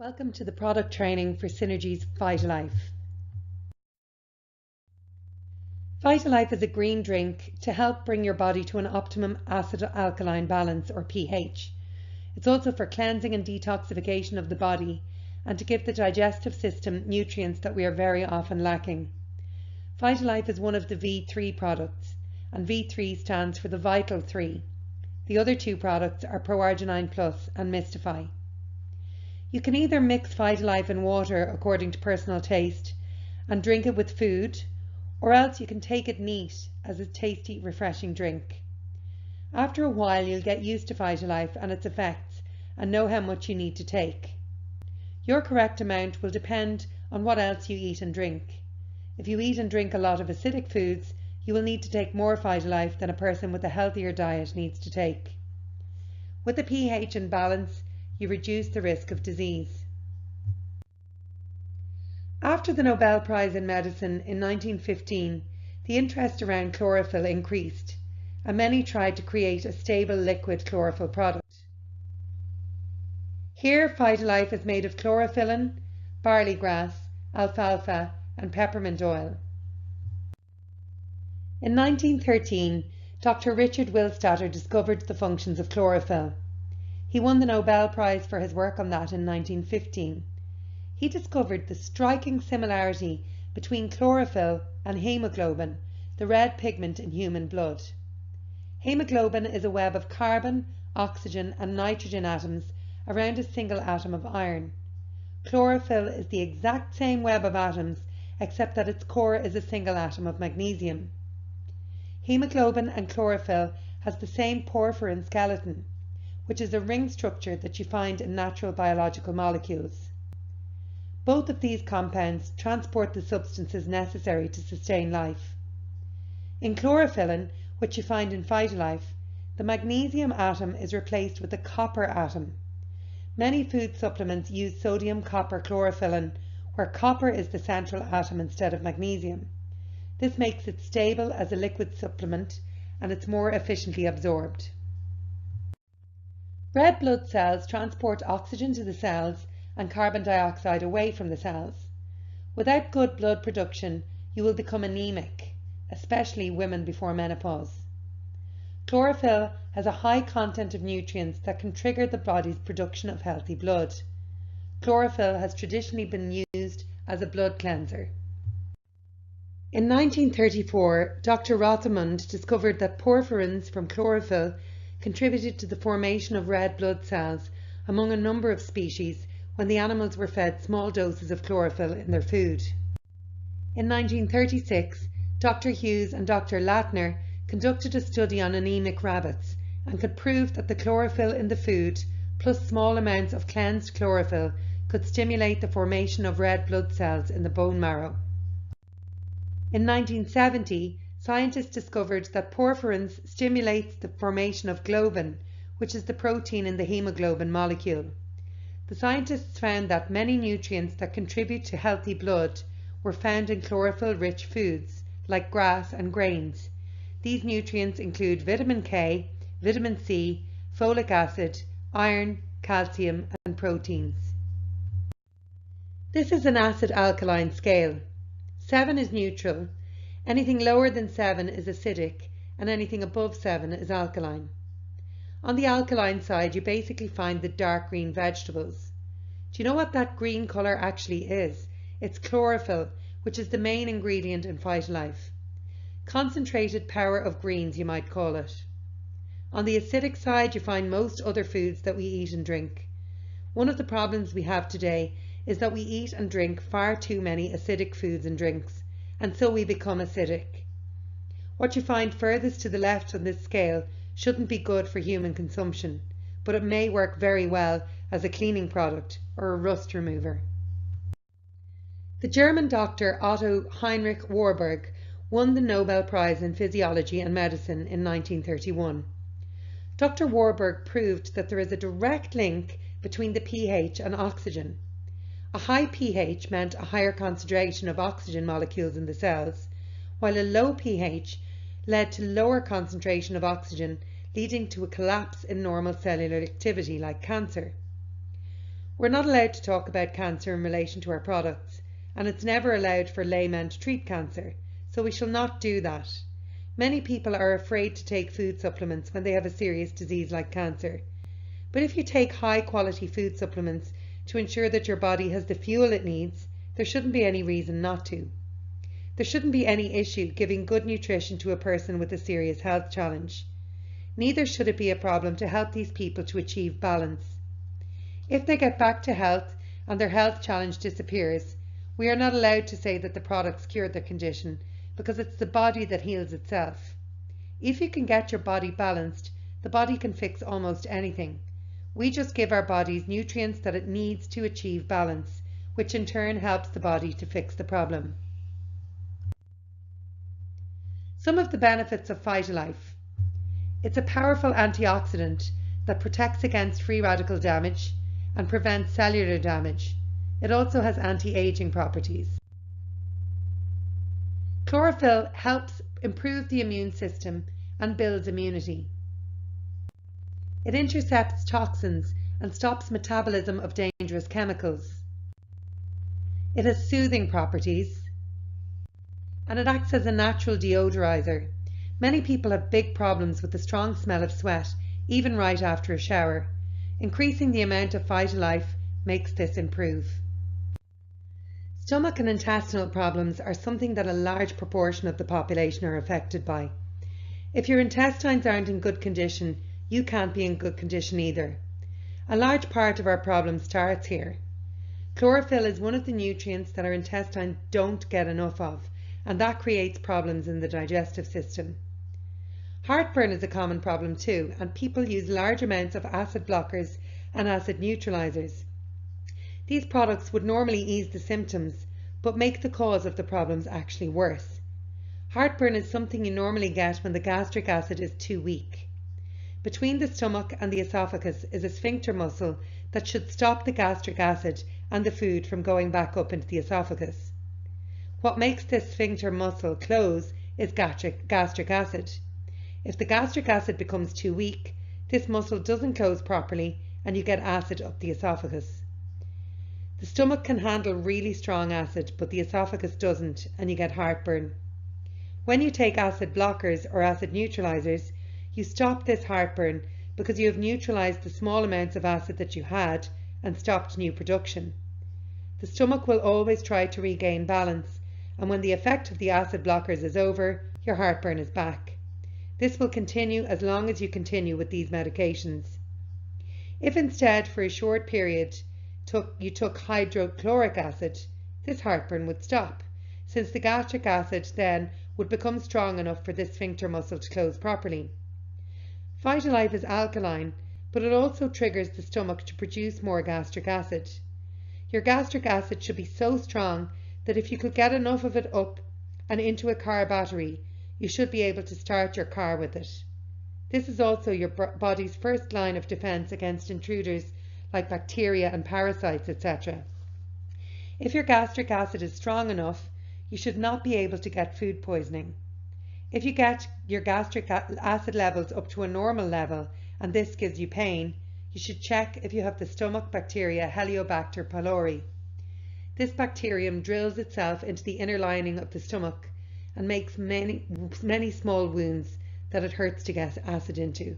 Welcome to the product training for Synergy's Phytolife. Phytolife is a green drink to help bring your body to an optimum acid-alkaline balance, or pH. It's also for cleansing and detoxification of the body and to give the digestive system nutrients that we are very often lacking. Phytolife is one of the V3 products, and V3 stands for the Vital 3. The other two products are ProArginine Plus and Mystify. You can either mix Phytolife in water according to personal taste and drink it with food, or else you can take it neat as a tasty, refreshing drink. After a while you'll get used to Phytolife and its effects and know how much you need to take. Your correct amount will depend on what else you eat and drink. If you eat and drink a lot of acidic foods, you will need to take more Phytolife than a person with a healthier diet needs to take. With the pH in balance, you reduce the risk of disease. After the Nobel Prize in Medicine in 1915, the interest around chlorophyll increased, and many tried to create a stable liquid chlorophyll product. Here, Phytolife is made of chlorophyllin, barley grass, alfalfa, and peppermint oil. In 1913, Dr. Richard Willstatter discovered the functions of chlorophyll. He won the Nobel Prize for his work on that in 1915. He discovered the striking similarity between chlorophyll and hemoglobin, the red pigment in human blood. Hemoglobin is a web of carbon, oxygen and nitrogen atoms around a single atom of iron. Chlorophyll is the exact same web of atoms, except that its core is a single atom of magnesium. Hemoglobin and chlorophyll has the same porphyrin skeleton, which is a ring structure that you find in natural biological molecules. Both of these compounds transport the substances necessary to sustain life. In chlorophyllin, which you find in Phytolife, the magnesium atom is replaced with a copper atom. Many food supplements use sodium copper chlorophyllin, where copper is the central atom instead of magnesium. This makes it stable as a liquid supplement, and it's more efficiently absorbed. Red blood cells transport oxygen to the cells and carbon dioxide away from the cells. Without good blood production, you will become anemic, especially women before menopause. Chlorophyll has a high content of nutrients that can trigger the body's production of healthy blood. Chlorophyll has traditionally been used as a blood cleanser. In 1934, Dr. Rothemund discovered that porphyrins from chlorophyll contributed to the formation of red blood cells among a number of species when the animals were fed small doses of chlorophyll in their food. In 1936, Dr. Hughes and Dr. Latner conducted a study on anemic rabbits and could prove that the chlorophyll in the food plus small amounts of cleansed chlorophyll could stimulate the formation of red blood cells in the bone marrow. In 1970, scientists discovered that porphyrins stimulates the formation of globin, which is the protein in the hemoglobin molecule. The scientists found that many nutrients that contribute to healthy blood were found in chlorophyll-rich foods, like grass and grains. These nutrients include vitamin K, vitamin C, folic acid, iron, calcium, and proteins. This is an acid-alkaline scale. 7 is neutral. Anything lower than 7 is acidic, and anything above 7 is alkaline. On the alkaline side, you basically find the dark green vegetables. Do you know what that green colour actually is? It's chlorophyll, which is the main ingredient in Phytolife. Concentrated power of greens, you might call it. On the acidic side, you find most other foods that we eat and drink. One of the problems we have today is that we eat and drink far too many acidic foods and drinks, and so we become acidic. What you find furthest to the left on this scale shouldn't be good for human consumption, but it may work very well as a cleaning product or a rust remover. The German doctor Otto Heinrich Warburg won the Nobel Prize in Physiology and Medicine in 1931. Dr. Warburg proved that there is a direct link between the pH and oxygen. A high pH meant a higher concentration of oxygen molecules in the cells, while a low pH led to lower concentration of oxygen, leading to a collapse in normal cellular activity like cancer. We're not allowed to talk about cancer in relation to our products, and it's never allowed for laymen to treat cancer, so we shall not do that. Many people are afraid to take food supplements when they have a serious disease like cancer. But if you take high quality food supplements to ensure that your body has the fuel it needs, there shouldn't be any reason not to. There shouldn't be any issue giving good nutrition to a person with a serious health challenge. Neither should it be a problem to help these people to achieve balance. If they get back to health and their health challenge disappears, we are not allowed to say that the products cured their condition, because it's the body that heals itself. If you can get your body balanced, the body can fix almost anything. We just give our bodies nutrients that it needs to achieve balance, which in turn helps the body to fix the problem. Some of the benefits of Phytolife. It's a powerful antioxidant that protects against free radical damage and prevents cellular damage. It also has anti-aging properties. Chlorophyll helps improve the immune system and builds immunity. It intercepts toxins and stops metabolism of dangerous chemicals. It has soothing properties, and it acts as a natural deodorizer. Many people have big problems with the strong smell of sweat, even right after a shower. Increasing the amount of Phytolife makes this improve. Stomach and intestinal problems are something that a large proportion of the population are affected by. If your intestines aren't in good condition, you can't be in good condition either. A large part of our problem starts here. Chlorophyll is one of the nutrients that our intestines don't get enough of, and that creates problems in the digestive system. Heartburn is a common problem too, and people use large amounts of acid blockers and acid neutralizers. These products would normally ease the symptoms, but make the cause of the problems actually worse. Heartburn is something you normally get when the gastric acid is too weak. Between the stomach and the esophagus is a sphincter muscle that should stop the gastric acid and the food from going back up into the esophagus. What makes this sphincter muscle close is gastric acid. If the gastric acid becomes too weak, this muscle doesn't close properly and you get acid up the esophagus. The stomach can handle really strong acid, but the esophagus doesn't, and you get heartburn. When you take acid blockers or acid neutralizers, you stop this heartburn because you have neutralized the small amounts of acid that you had and stopped new production. The stomach will always try to regain balance, and when the effect of the acid blockers is over, your heartburn is back. This will continue as long as you continue with these medications. If instead, for a short period, you took hydrochloric acid, this heartburn would stop, since the gastric acid then would become strong enough for this sphincter muscle to close properly. Phytolife is alkaline, but it also triggers the stomach to produce more gastric acid. Your gastric acid should be so strong that if you could get enough of it up and into a car battery, you should be able to start your car with it. This is also your body's first line of defense against intruders like bacteria and parasites, etc. If your gastric acid is strong enough, you should not be able to get food poisoning. If you get your gastric acid levels up to a normal level and this gives you pain, you should check if you have the stomach bacteria Helicobacter pylori. This bacterium drills itself into the inner lining of the stomach and makes many small wounds that it hurts to get acid into.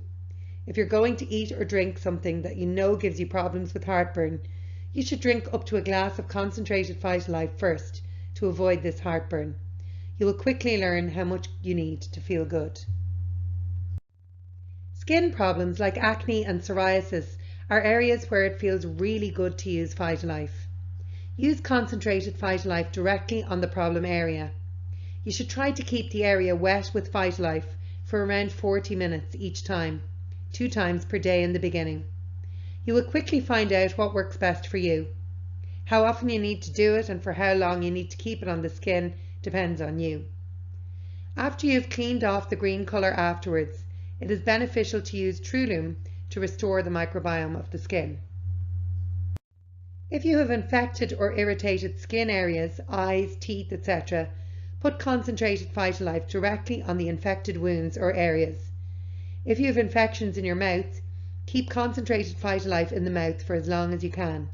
If you're going to eat or drink something that you know gives you problems with heartburn, you should drink up to a glass of concentrated Phytolife first to avoid this heartburn. You will quickly learn how much you need to feel good. Skin problems like acne and psoriasis are areas where it feels really good to use Phytolife. Use concentrated Phytolife directly on the problem area. You should try to keep the area wet with Phytolife for around 40 minutes each time, 2 times per day in the beginning. You will quickly find out what works best for you. How often you need to do it and for how long you need to keep it on the skin depends on you. After you have cleaned off the green colour afterwards, it is beneficial to use Trulume to restore the microbiome of the skin. If you have infected or irritated skin areas, eyes, teeth, etc., put concentrated Phytolife directly on the infected wounds or areas. If you have infections in your mouth, keep concentrated Phytolife in the mouth for as long as you can.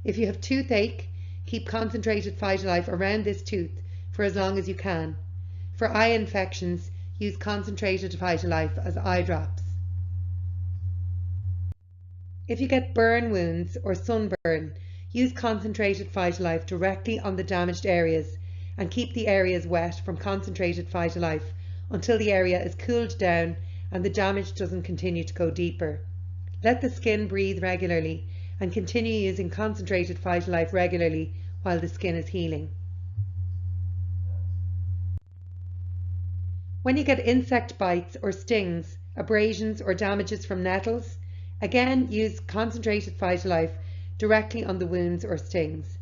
If you have toothache, keep concentrated Phytolife around this tooth for as long as you can. For eye infections, use concentrated Phytolife as eye drops. If you get burn wounds or sunburn, use concentrated Phytolife directly on the damaged areas and keep the areas wet from concentrated Phytolife until the area is cooled down and the damage doesn't continue to go deeper. Let the skin breathe regularly and continue using concentrated Phytolife regularly while the skin is healing. When you get insect bites or stings, abrasions or damages from nettles, again use concentrated Phytolife directly on the wounds or stings.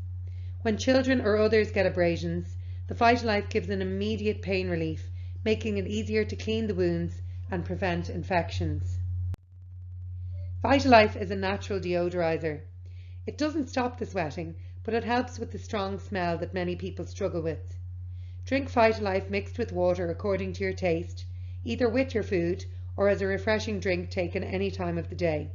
When children or others get abrasions, the Phytolife gives an immediate pain relief, making it easier to clean the wounds and prevent infections. Phytolife is a natural deodorizer. It doesn't stop the sweating, but it helps with the strong smell that many people struggle with. Drink Phytolife mixed with water according to your taste, either with your food or as a refreshing drink taken any time of the day.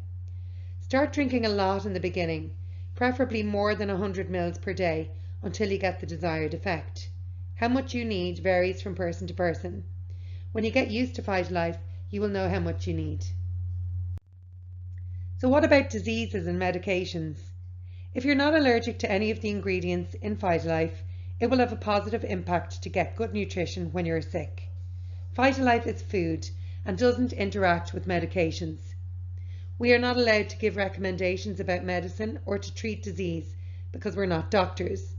Start drinking a lot in the beginning, preferably more than 100 ml per day until you get the desired effect. How much you need varies from person to person. When you get used to Phytolife, you will know how much you need. So what about diseases and medications? If you're not allergic to any of the ingredients in Phytolife, it will have a positive impact to get good nutrition when you're sick. Phytolife is food and doesn't interact with medications. We are not allowed to give recommendations about medicine or to treat disease because we're not doctors,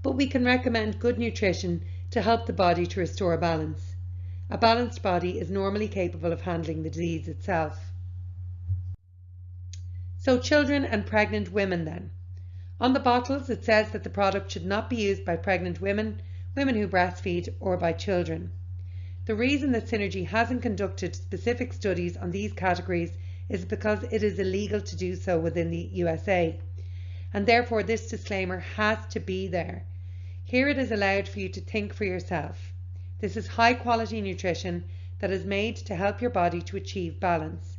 but we can recommend good nutrition to help the body to restore balance. A balanced body is normally capable of handling the disease itself. So children and pregnant women then. On the bottles it says that the product should not be used by pregnant women, women who breastfeed, or by children. The reason that Synergy hasn't conducted specific studies on these categories is because it is illegal to do so within the USA, and therefore this disclaimer has to be there. Here it is allowed for you to think for yourself. This is high quality nutrition that is made to help your body to achieve balance.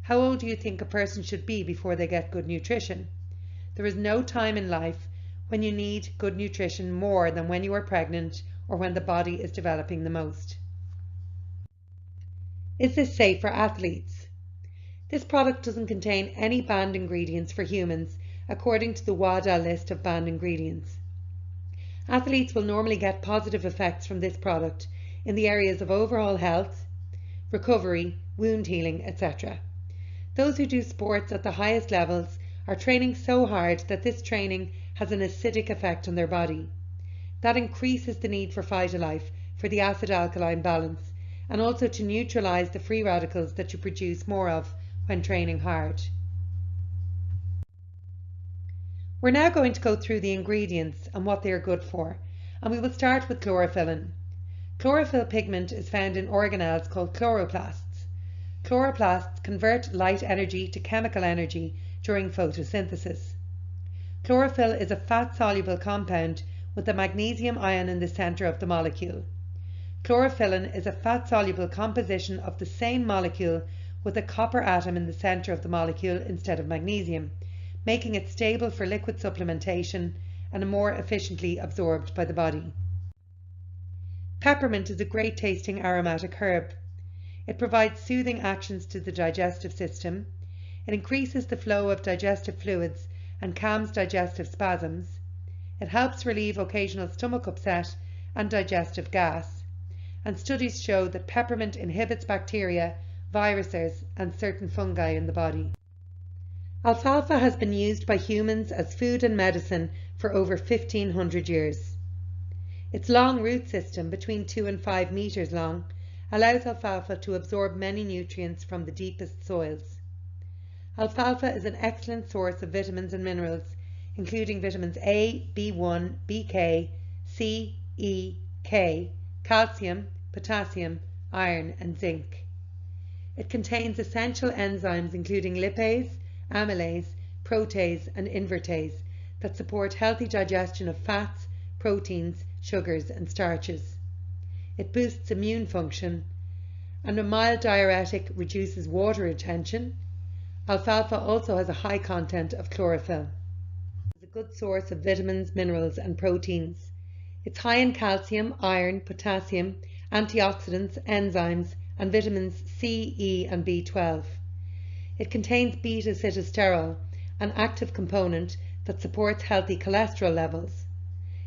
How old do you think a person should be before they get good nutrition? There is no time in life when you need good nutrition more than when you are pregnant or when the body is developing the most. Is this safe for athletes? This product doesn't contain any banned ingredients for humans according to the WADA list of banned ingredients. Athletes will normally get positive effects from this product in the areas of overall health, recovery, wound healing, etc. Those who do sports at the highest levels are training so hard that this training has an acidic effect on their body. That increases the need for Phytolife for the acid-alkaline balance and also to neutralize the free radicals that you produce more of when training hard. We're now going to go through the ingredients and what they are good for, and we will start with chlorophyllin. Chlorophyll pigment is found in organelles called chloroplasts. Chloroplasts convert light energy to chemical energy during photosynthesis. Chlorophyll is a fat-soluble compound with a magnesium ion in the center of the molecule. Chlorophyllin is a fat-soluble composition of the same molecule with a copper atom in the center of the molecule instead of magnesium, making it stable for liquid supplementation and more efficiently absorbed by the body. Peppermint is a great tasting aromatic herb. It provides soothing actions to the digestive system. It increases the flow of digestive fluids and calms digestive spasms. It helps relieve occasional stomach upset and digestive gas. And studies show that peppermint inhibits bacteria, viruses, and certain fungi in the body. Alfalfa has been used by humans as food and medicine for over 1500 years. Its long root system, between 2 and 5 meters long, allows alfalfa to absorb many nutrients from the deepest soils. Alfalfa is an excellent source of vitamins and minerals, including vitamins A, B1, BK, C, E, K, calcium, potassium, iron, and zinc. It contains essential enzymes including lipase, amylase, protease, and invertase that support healthy digestion of fats, proteins, sugars, and starches. It boosts immune function, and a mild diuretic reduces water retention. Alfalfa also has a high content of chlorophyll. It's a good source of vitamins, minerals and proteins. It's high in calcium, iron, potassium, antioxidants, enzymes and vitamins C, E and B12. It contains beta-sitosterol, an active component that supports healthy cholesterol levels.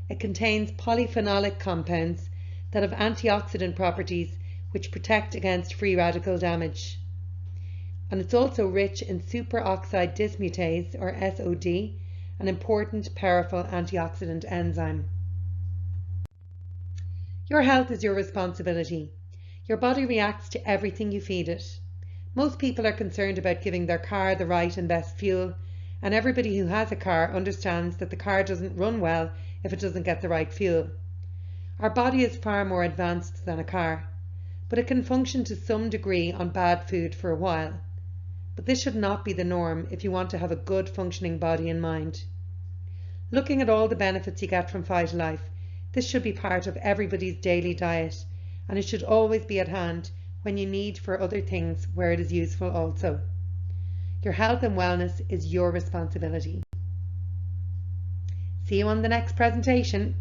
It contains polyphenolic compounds that have antioxidant properties which protect against free radical damage. And it's also rich in superoxide dismutase, or SOD, an important powerful antioxidant enzyme. Your health is your responsibility. Your body reacts to everything you feed it. Most people are concerned about giving their car the right and best fuel, and everybody who has a car understands that the car doesn't run well if it doesn't get the right fuel. Our body is far more advanced than a car, but it can function to some degree on bad food for a while. But this should not be the norm if you want to have a good functioning body and mind. Looking at all the benefits you get from Phytolife, this should be part of everybody's daily diet, and it should always be at hand when you need for other things where it is useful also. Your health and wellness is your responsibility. See you on the next presentation.